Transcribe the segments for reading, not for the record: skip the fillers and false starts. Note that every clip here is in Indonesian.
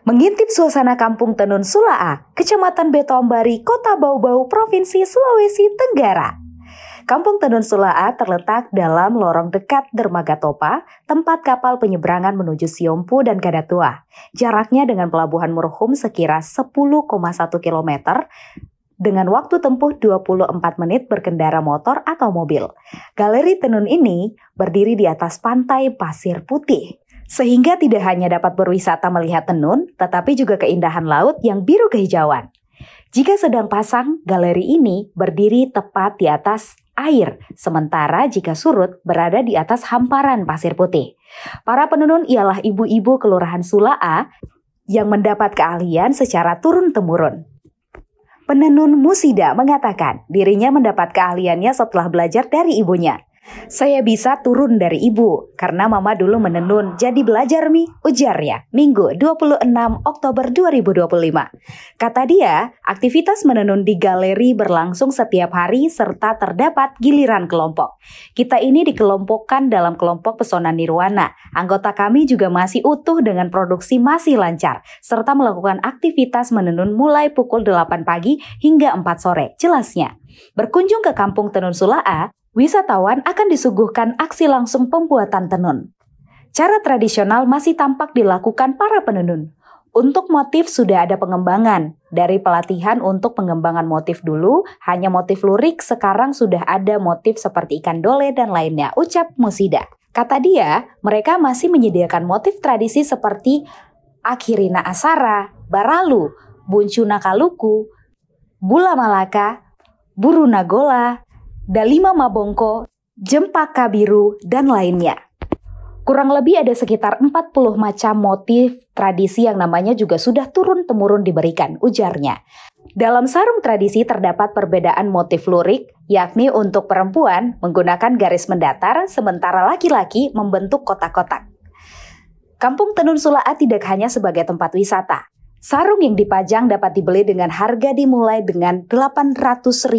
Mengintip suasana kampung Tenun Sulaa, Kecamatan Betoambari, Kota Bau-Bau, Provinsi Sulawesi Tenggara. Kampung Tenun Sulaa terletak dalam lorong dekat Dermaga Topa, tempat kapal penyeberangan menuju Siompu dan Kadatua. Jaraknya dengan Pelabuhan Muruhum sekira 10,1 km, dengan waktu tempuh 24 menit berkendara motor atau mobil. Galeri tenun ini berdiri di atas pantai pasir putih, sehingga tidak hanya dapat berwisata melihat tenun, tetapi juga keindahan laut yang biru kehijauan. Jika sedang pasang, galeri ini berdiri tepat di atas air, sementara jika surut berada di atas hamparan pasir putih. Para penenun ialah ibu-ibu Kelurahan Sulaa yang mendapat keahlian secara turun-temurun. Penenun Musida mengatakan dirinya mendapat keahliannya setelah belajar dari ibunya. Saya bisa turun dari ibu, karena mama dulu menenun, jadi belajar ujarnya, Minggu 26 Oktober 2025. Kata dia, aktivitas menenun di galeri berlangsung setiap hari serta terdapat giliran kelompok. Kita ini dikelompokkan dalam kelompok Pesona Nirwana. Anggota kami juga masih utuh dengan produksi masih lancar, serta melakukan aktivitas menenun mulai pukul 8 pagi hingga 4 sore, jelasnya. Berkunjung ke Kampung Tenun Sulaa, wisatawan akan disuguhkan aksi langsung pembuatan tenun. Cara tradisional masih tampak dilakukan para penenun. Untuk motif sudah ada pengembangan. Dari pelatihan untuk pengembangan motif dulu, hanya motif lurik, sekarang sudah ada motif seperti ikan dole dan lainnya, ucap Musida. Kata dia, mereka masih menyediakan motif tradisi seperti Akhirina Asara, Baralu, Buncuna Kaluku, Bula Malaka, Buru Nagola, Dalima Mabongko, Jempaka Biru, dan lainnya. Kurang lebih ada sekitar 40 macam motif tradisi yang namanya juga sudah turun-temurun diberikan, ujarnya. Dalam sarung tradisi terdapat perbedaan motif lurik, yakni untuk perempuan menggunakan garis mendatar, sementara laki-laki membentuk kotak-kotak. Kampung Tenun Sulaa tidak hanya sebagai tempat wisata. Sarung yang dipajang dapat dibeli dengan harga dimulai dengan Rp800.000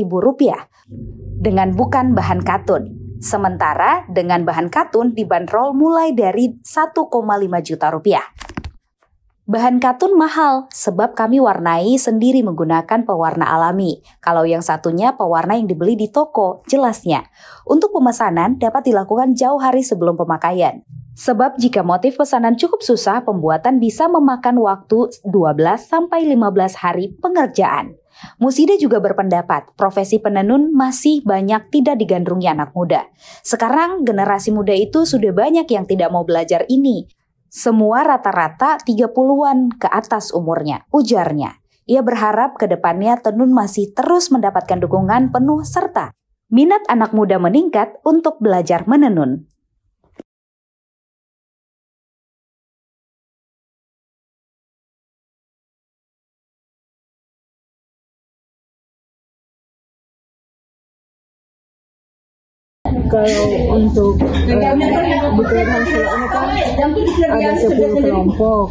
dengan bukan bahan katun. Sementara dengan bahan katun dibanderol mulai dari Rp1,5 juta. Bahan katun mahal sebab kami warnai sendiri menggunakan pewarna alami. Kalau yang satunya pewarna yang dibeli di toko, jelasnya. Untuk pemesanan dapat dilakukan jauh hari sebelum pemakaian. Sebab jika motif pesanan cukup susah, pembuatan bisa memakan waktu 12-15 hari pengerjaan. Musida juga berpendapat, profesi penenun masih banyak tidak digandrungi anak muda. Sekarang generasi muda itu sudah banyak yang tidak mau belajar ini. Semua rata-rata 30-an ke atas umurnya, ujarnya. Ia berharap ke depannya tenun masih terus mendapatkan dukungan penuh serta minat anak muda meningkat untuk belajar menenun. Kalau untuk di Kelurahan Sulaa kan ada 10 kelompok,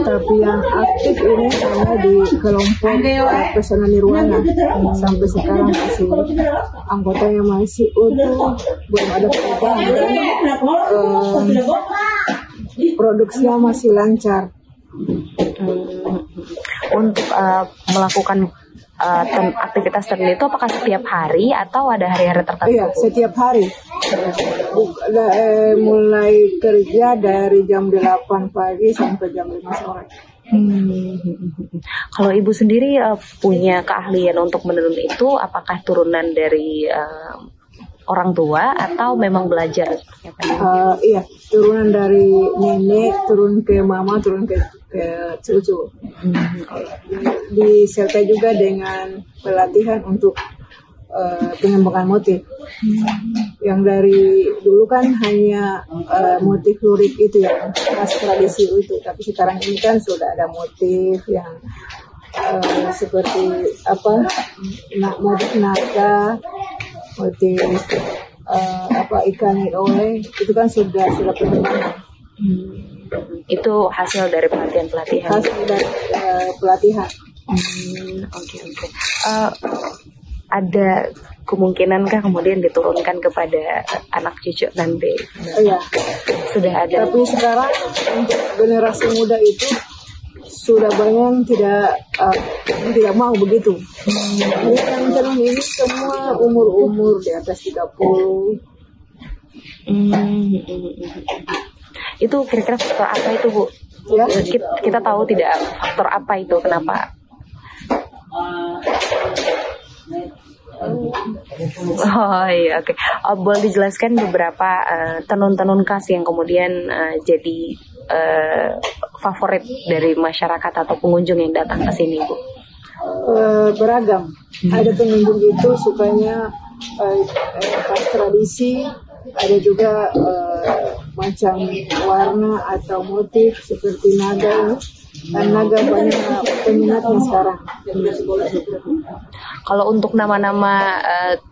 tapi yang aktif ini hanya di kelompok Pesona Nirwana. Sampai sekarang masih anggotanya masih utuh, belum ada perubahan. Produksinya masih lancar. Untuk melakukan aktivitas tenun itu apakah setiap hari atau ada hari-hari tertentu? Iya, setiap hari. Mulai kerja dari jam 8 pagi sampai jam 5 sore. Kalau ibu sendiri punya keahlian untuk menenun itu, apakah turunan dari orang tua atau memang belajar? Iya, turunan dari nenek, turun ke mama, turun ke cucu. Disertai juga dengan pelatihan untuk pengembangan motif. Yang dari dulu kan hanya motif lurik itu ya, khas tradisi itu. Tapi sekarang ini kan sudah ada motif yang seperti motif naga, motif ikan oleh itu kan sudah perkembangan. Itu hasil dari pelatihan-pelatihan. Hasil dari pelatihan. Oke. Ada kemungkinankah kemudian diturunkan kepada anak cucu nanti? Iya. Sudah ada. Tapi sekarang untuk generasi muda itu sudah banyak yang tidak mau begitu. Jadi calon ini semua umur di atas 30. Itu kira-kira faktor apa itu, Bu? Ya. Kita tahu tidak faktor apa itu, kenapa? Oh iya, oke. Boleh dijelaskan beberapa tenun-tenun khas yang kemudian jadi favorit dari masyarakat atau pengunjung yang datang ke sini, Bu? Beragam. Ada pengunjung itu sukanya khas tradisi, ada juga macam warna atau motif seperti naga ini. Dan naga banyak peminatnya sekarang. Kalau untuk nama-nama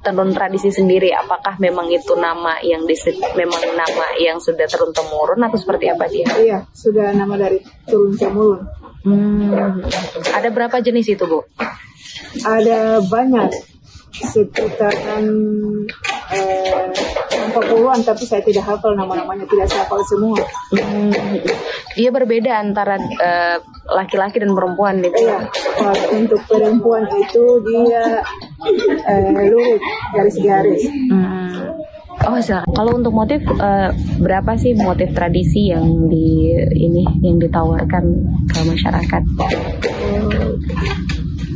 tenun tradisi sendiri, apakah memang itu nama yang memang nama yang sudah turun temurun atau seperti apa dia? Iya, sudah nama dari turun temurun. Ada berapa jenis itu, Bu? Ada banyak, sekitaran 40-an, tapi saya tidak hafal nama-namanya, tidak saya hafal semua. Dia berbeda antara laki-laki dan perempuan itu. Iya, untuk perempuan itu dia lurik garis-garis. Oh, silakan. Kalau untuk motif berapa sih motif tradisi yang yang ditawarkan ke masyarakat?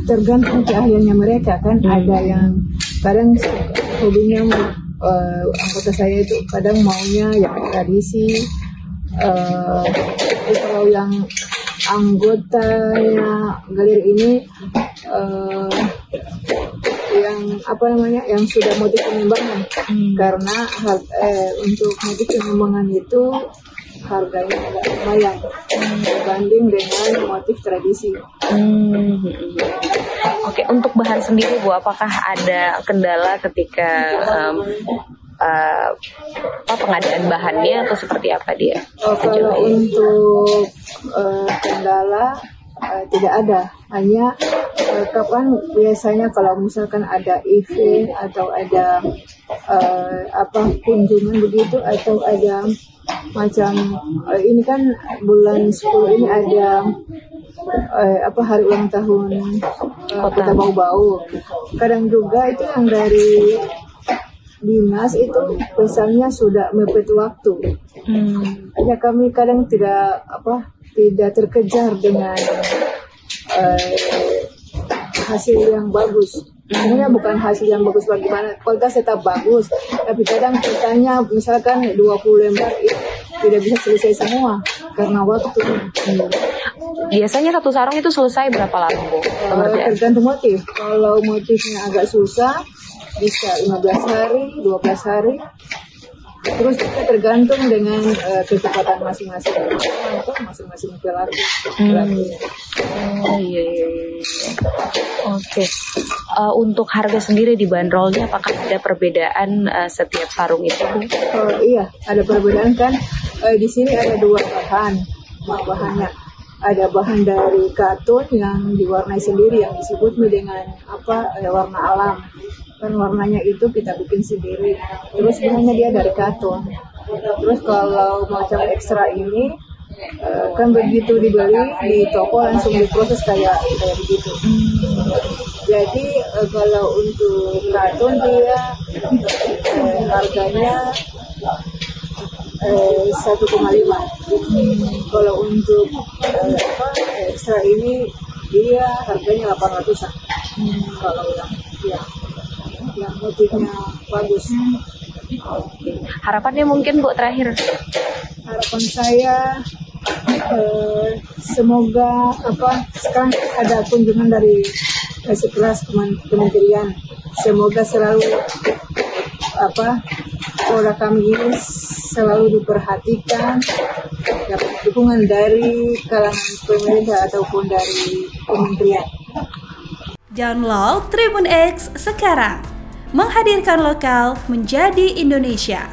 Tergantung keahliannya mereka kan. Ada yang kadang hobinya anggota saya itu kadang maunya yang tradisi. Kalau yang anggotanya galeri ini yang sudah motif pengembangan, karena untuk motif pengembangan itu harganya agak lumayan dibanding dengan motif tradisi. Oke, untuk bahan sendiri, Bu, apakah ada kendala ketika pengadaan bahannya atau seperti apa dia? Kalau untuk kendala tidak ada, hanya kapan biasanya kalau misalkan ada event atau ada kunjungan begitu, atau ada macam ini kan bulan 10 ini ada hari ulang tahun Kota Bau-Bau. Kadang juga itu yang dari dinas itu pesannya sudah mepet waktu. Hanya kami kadang tidak terkejar dengan hasil yang bagus. Sebenarnya bukan hasil yang bagus bagaimana, kualitas tetap bagus, tapi kadang pesannya misalkan 20 lembar tidak bisa selesai semua karena waktu. Biasanya satu sarung itu selesai berapa lama, Bu? Tergantung motif. Kalau motifnya agak susah bisa 15 hari, 12 hari. Terus kita tergantung dengan kecepatan masing-masing pelaku. Iya. Oke. Untuk harga sendiri dibanderolnya apakah ada perbedaan setiap sarung itu? Iya, ada perbedaan kan. Di sini ada 2 bahannya. Ada bahan dari katun yang diwarnai sendiri yang disebut dengan warna alam. Kan warnanya itu kita bikin sendiri. Terus bahannya dia dari katun. Terus kalau macam ekstra ini kan begitu dibeli di toko langsung diproses kayak begitu. Jadi kalau untuk katun dia harganya 1,5. Kalau untuk ekstra ini dia harganya 800-an. Kalau yang motifnya bagus. Harapannya mungkin, Bu, terakhir. Harapan saya semoga sekarang ada kunjungan dari sekelas kementerian. Semoga selalu produk kami ini selalu diperhatikan, dapat dukungan dari kalangan pemerintah ataupun dari kementerian. Download Tribun X sekarang, menghadirkan lokal menjadi Indonesia.